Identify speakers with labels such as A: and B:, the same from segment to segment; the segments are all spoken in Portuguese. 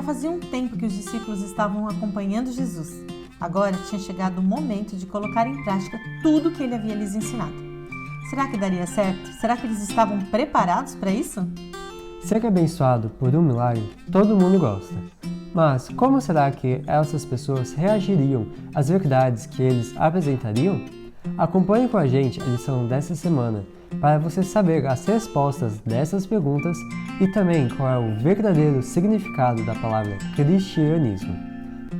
A: fazia um tempo que os discípulos estavam acompanhando Jesus. Agora tinha chegado o momento de colocar em prática tudo que ele havia lhes ensinado. Será que daria certo? Será que eles estavam preparados para isso?
B: Ser abençoado por um milagre, todo mundo gosta. Mas como será que essas pessoas reagiriam às verdades que eles apresentariam? Acompanhe com a gente a lição dessa semana para você saber as respostas dessas perguntas e também qual é o verdadeiro significado da palavra cristianismo.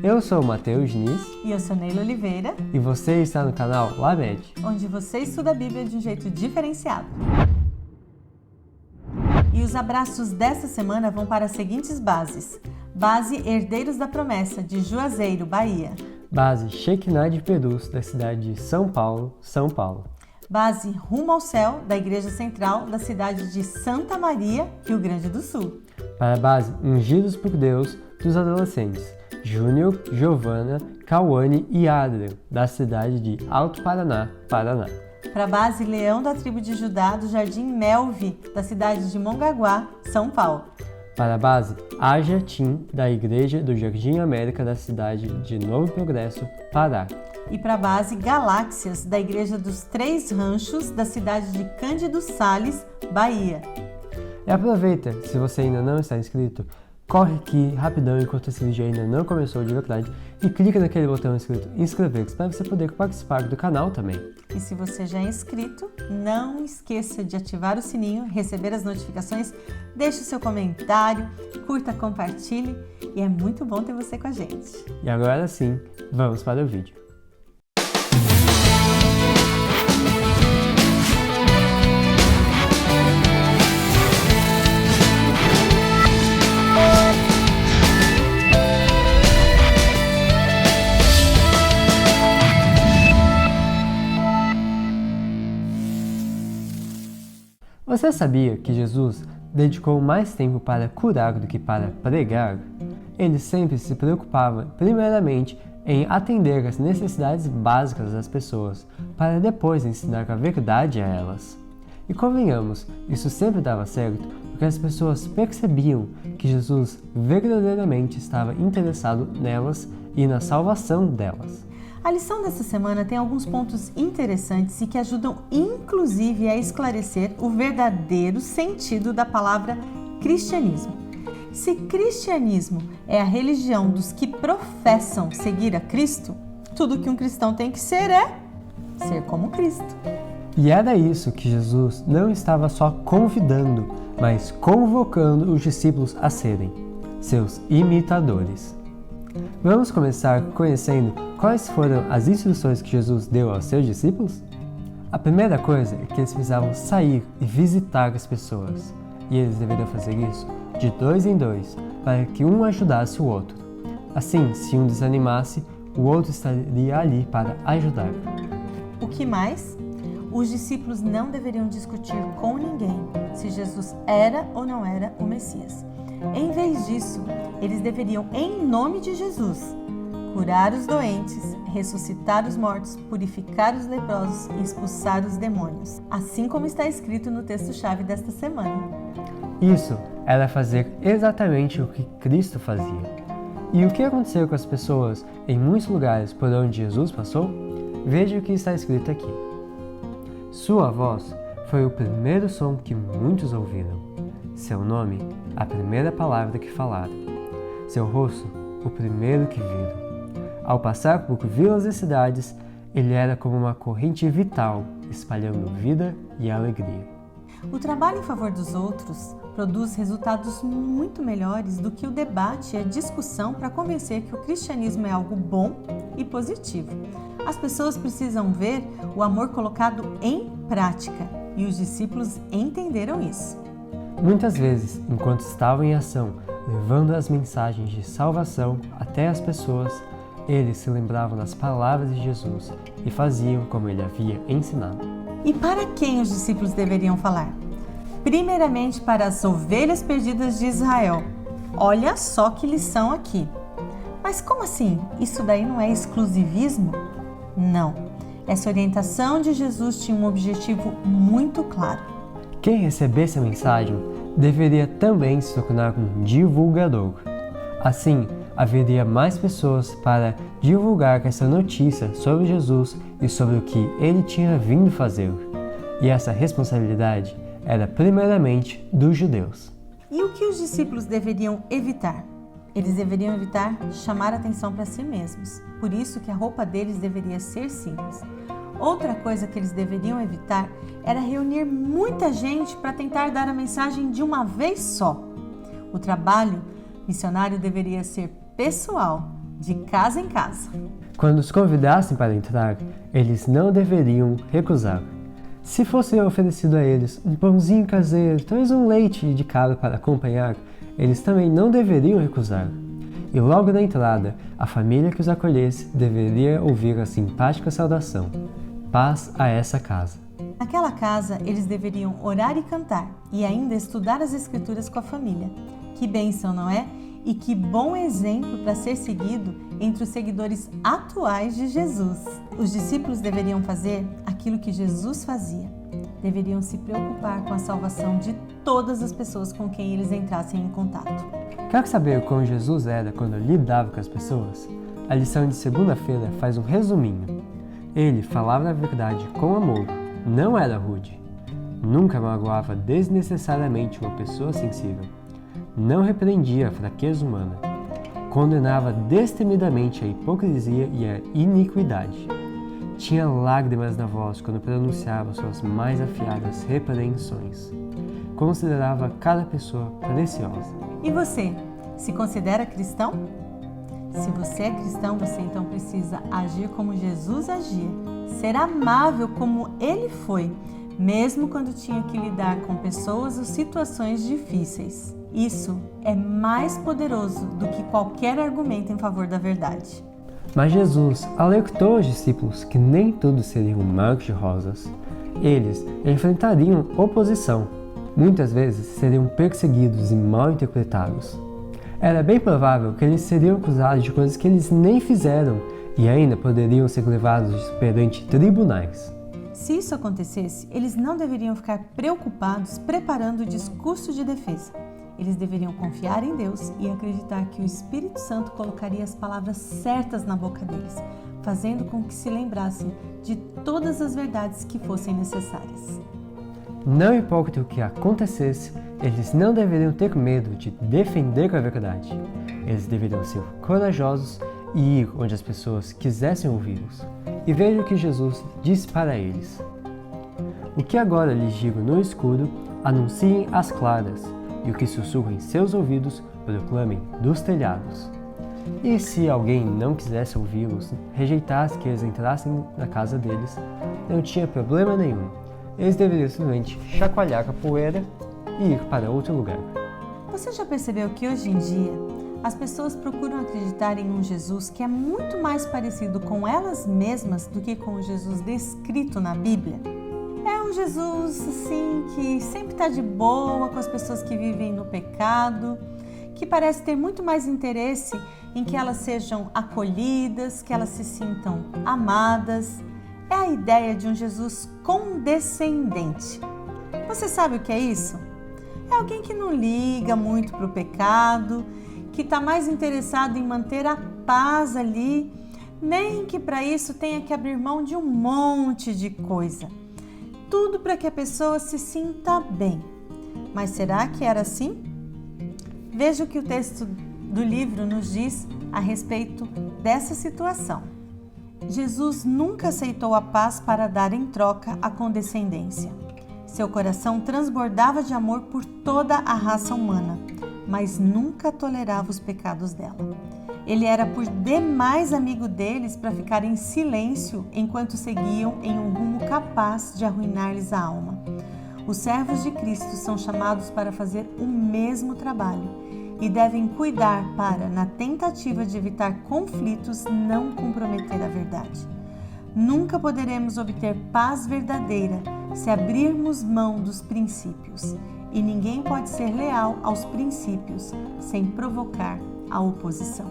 B: Eu sou o Matheus Diniz.
A: E eu sou Neila Oliveira.
B: E você está no canal Lamed,
A: onde você estuda a Bíblia de um jeito diferenciado. E os abraços dessa semana vão para as seguintes bases. Base Herdeiros da Promessa, de Juazeiro, Bahia.
B: Base Shekinah de Perus, da cidade de São Paulo, São Paulo.
A: Base Rumo ao Céu, da Igreja Central, da cidade de Santa Maria, Rio Grande do Sul.
B: Para a base Ungidos por Deus, dos adolescentes Júnior, Giovana, Cauane e Adrian, da cidade de Alto Paraná, Paraná.
A: Para a base Leão da Tribo de Judá, do Jardim Melvi, da cidade de Mongaguá, São Paulo.
B: Para a base Aja Tim, da Igreja do Jardim América, da cidade de Novo Progresso, Pará.
A: E para a base Galáxias, da Igreja dos Três Ranchos, da cidade de Cândido Sales, Bahia.
B: E aproveita, se você ainda não está inscrito, corre aqui rapidão enquanto esse vídeo ainda não começou de verdade e clica naquele botão escrito inscrever-se para você poder participar do canal também.
A: E se você já é inscrito, não esqueça de ativar o sininho, receber as notificações, deixe o seu comentário, curta, compartilhe e é muito bom ter você com a gente.
B: E agora sim, vamos para o vídeo. Você sabia que Jesus dedicou mais tempo para curar do que para pregar? Ele sempre se preocupava, primeiramente, em atender às necessidades básicas das pessoas, para depois ensinar a verdade a elas. E convenhamos, isso sempre dava certo, porque as pessoas percebiam que Jesus verdadeiramente estava interessado nelas e na salvação delas.
A: A lição dessa semana tem alguns pontos interessantes e que ajudam inclusive a esclarecer o verdadeiro sentido da palavra cristianismo. Se cristianismo é a religião dos que professam seguir a Cristo, tudo que um cristão tem que ser é ser como Cristo.
B: E era isso que Jesus não estava só convidando, mas convocando os discípulos a serem seus imitadores. Vamos começar conhecendo quais foram as instruções que Jesus deu aos seus discípulos? A primeira coisa é que eles precisavam sair e visitar as pessoas. E eles deveriam fazer isso de 2 em 2, para que um ajudasse o outro. Assim, se um desanimasse, o outro estaria ali para ajudar.
A: O que mais? Os discípulos não deveriam discutir com ninguém se Jesus era ou não era o Messias. Em vez disso, eles deveriam, em nome de Jesus, curar os doentes, ressuscitar os mortos, purificar os leprosos e expulsar os demônios, assim como está escrito no texto-chave desta semana.
B: Isso era fazer exatamente o que Cristo fazia. E o que aconteceu com as pessoas em muitos lugares por onde Jesus passou? Veja o que está escrito aqui. Sua voz foi o primeiro som que muitos ouviram. Seu nome, a primeira palavra que falaram. Seu rosto, o primeiro que viram. Ao passar por vilas e cidades, ele era como uma corrente vital, espalhando vida e alegria.
A: O trabalho em favor dos outros produz resultados muito melhores do que o debate e a discussão para convencer que o cristianismo é algo bom e positivo. As pessoas precisam ver o amor colocado em prática e os discípulos entenderam isso.
B: Muitas vezes, enquanto estavam em ação, levando as mensagens de salvação até as pessoas, eles se lembravam das palavras de Jesus e faziam como ele havia ensinado.
A: E para quem os discípulos deveriam falar? Primeiramente para as ovelhas perdidas de Israel. Olha só que lição aqui. Mas como assim? Isso daí não é exclusivismo? Não. Essa orientação de Jesus tinha um objetivo muito claro.
B: Quem recebesse a mensagem deveria também se tornar um divulgador. Assim, haveria mais pessoas para divulgar essa notícia sobre Jesus e sobre o que ele tinha vindo fazer. E essa responsabilidade era primeiramente dos judeus.
A: E o que os discípulos deveriam evitar? Eles deveriam evitar chamar atenção para si mesmos. Por isso que a roupa deles deveria ser simples. Outra coisa que eles deveriam evitar era reunir muita gente para tentar dar a mensagem de uma vez só. O trabalho missionário deveria ser pessoal, de casa em casa.
B: Quando os convidassem para entrar, eles não deveriam recusar. Se fosse oferecido a eles um pãozinho caseiro, talvez um leite de cabra para acompanhar, eles também não deveriam recusar. E logo na entrada, a família que os acolhesse deveria ouvir a simpática saudação: paz a essa casa.
A: Naquela casa, eles deveriam orar e cantar, e ainda estudar as Escrituras com a família. Que bênção, não é? E que bom exemplo para ser seguido entre os seguidores atuais de Jesus. Os discípulos deveriam fazer aquilo que Jesus fazia. Deveriam se preocupar com a salvação de todas as pessoas com quem eles entrassem em contato.
B: Quer saber como Jesus era quando lidava com as pessoas? A lição de segunda-feira faz um resuminho. Ele falava a verdade com amor, não era rude. Nunca magoava desnecessariamente uma pessoa sensível. Não repreendia a fraqueza humana. Condenava destemidamente a hipocrisia e a iniquidade. Tinha lágrimas na voz quando pronunciava suas mais afiadas repreensões. Considerava cada pessoa preciosa.
A: E você, se considera cristão? Se você é cristão, você então precisa agir como Jesus agia, ser amável como ele foi, mesmo quando tinha que lidar com pessoas ou situações difíceis. Isso é mais poderoso do que qualquer argumento em favor da verdade.
B: Mas Jesus alertou os discípulos que nem tudo seria um mar de rosas. Eles enfrentariam oposição. Muitas vezes seriam perseguidos e mal interpretados. Era bem provável que eles seriam acusados de coisas que eles nem fizeram e ainda poderiam ser levados perante tribunais.
A: Se isso acontecesse, eles não deveriam ficar preocupados preparando o discurso de defesa. Eles deveriam confiar em Deus e acreditar que o Espírito Santo colocaria as palavras certas na boca deles, fazendo com que se lembrassem de todas as verdades que fossem necessárias.
B: Não importa o que acontecesse, eles não deveriam ter medo de defender a verdade. Eles deveriam ser corajosos e ir onde as pessoas quisessem ouvi-los. E veja o que Jesus disse para eles: o que agora lhes digo no escuro, anunciem às claras, e o que sussurra em seus ouvidos, proclamem dos telhados. E se alguém não quisesse ouvi-los, rejeitasse que eles entrassem na casa deles, não tinha problema nenhum. Eles deveriam simplesmente chacoalhar a poeira e ir para outro lugar.
A: Você já percebeu que hoje em dia as pessoas procuram acreditar em um Jesus que é muito mais parecido com elas mesmas do que com o Jesus descrito na Bíblia? É um Jesus assim que sempre está de boa com as pessoas que vivem no pecado, que parece ter muito mais interesse em que elas sejam acolhidas, que elas se sintam amadas. É a ideia de um Jesus condescendente. Você sabe o que é isso? É alguém que não liga muito para o pecado, que está mais interessado em manter a paz ali, nem que para isso tenha que abrir mão de um monte de coisa. Tudo para que a pessoa se sinta bem. Mas será que era assim? Veja o que o texto do livro nos diz a respeito dessa situação. Jesus nunca aceitou a paz para dar em troca a condescendência. Seu coração transbordava de amor por toda a raça humana, mas nunca tolerava os pecados dela. Ele era por demais amigo deles para ficar em silêncio enquanto seguiam em um rumo capaz de arruinar-lhes a alma. Os servos de Cristo são chamados para fazer o mesmo trabalho e devem cuidar para, na tentativa de evitar conflitos, não comprometer a verdade. Nunca poderemos obter paz verdadeira se abrirmos mão dos princípios, e ninguém pode ser leal aos princípios sem provocar a oposição.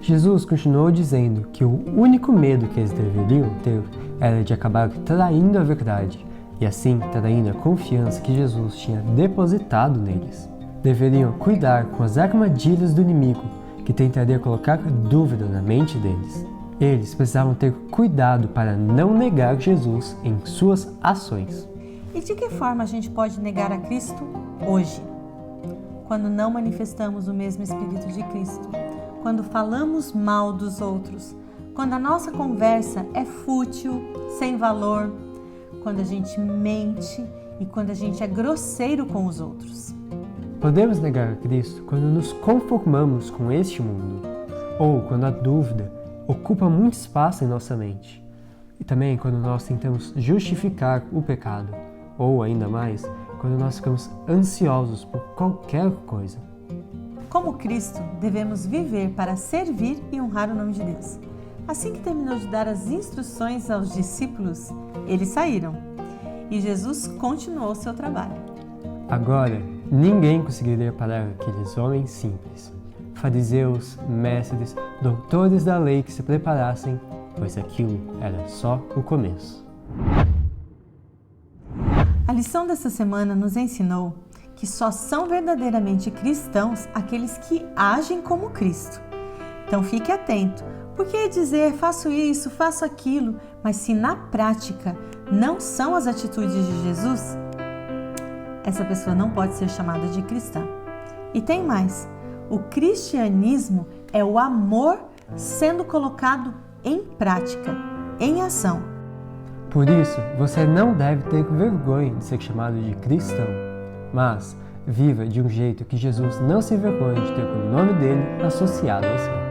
B: Jesus continuou dizendo que o único medo que eles deveriam ter era de acabar traindo a verdade e assim traindo a confiança que Jesus tinha depositado neles. deveriam cuidar com as armadilhas do inimigo que tentaria colocar dúvida na mente deles. Eles precisavam ter cuidado para não negar Jesus em suas ações.
A: E de que forma a gente pode negar a Cristo hoje? Quando não manifestamos o mesmo Espírito de Cristo, quando falamos mal dos outros, quando a nossa conversa é fútil, sem valor, quando a gente mente e quando a gente é grosseiro com os outros.
B: Podemos negar a Cristo quando nos conformamos com este mundo, ou quando a dúvida ocupa muito espaço em nossa mente, e também quando nós tentamos justificar o pecado, ou ainda mais, quando nós ficamos ansiosos por qualquer coisa.
A: Como Cristo, devemos viver para servir e honrar o nome de Deus. Assim que terminou de dar as instruções aos discípulos, eles saíram e Jesus continuou seu trabalho.
B: Agora, ninguém conseguiria parar aqueles homens simples, fariseus, mestres, doutores da lei que se preparassem, pois aquilo era só o começo.
A: A lição dessa semana nos ensinou que só são verdadeiramente cristãos aqueles que agem como Cristo. Então fique atento, porque dizer faço isso, faço aquilo, mas se na prática não são as atitudes de Jesus, essa pessoa não pode ser chamada de cristã. E tem mais, o cristianismo é o amor sendo colocado em prática, em ação.
B: Por isso, você não deve ter vergonha de ser chamado de cristão, mas viva de um jeito que Jesus não se envergonhe de ter o nome dele associado ao seu.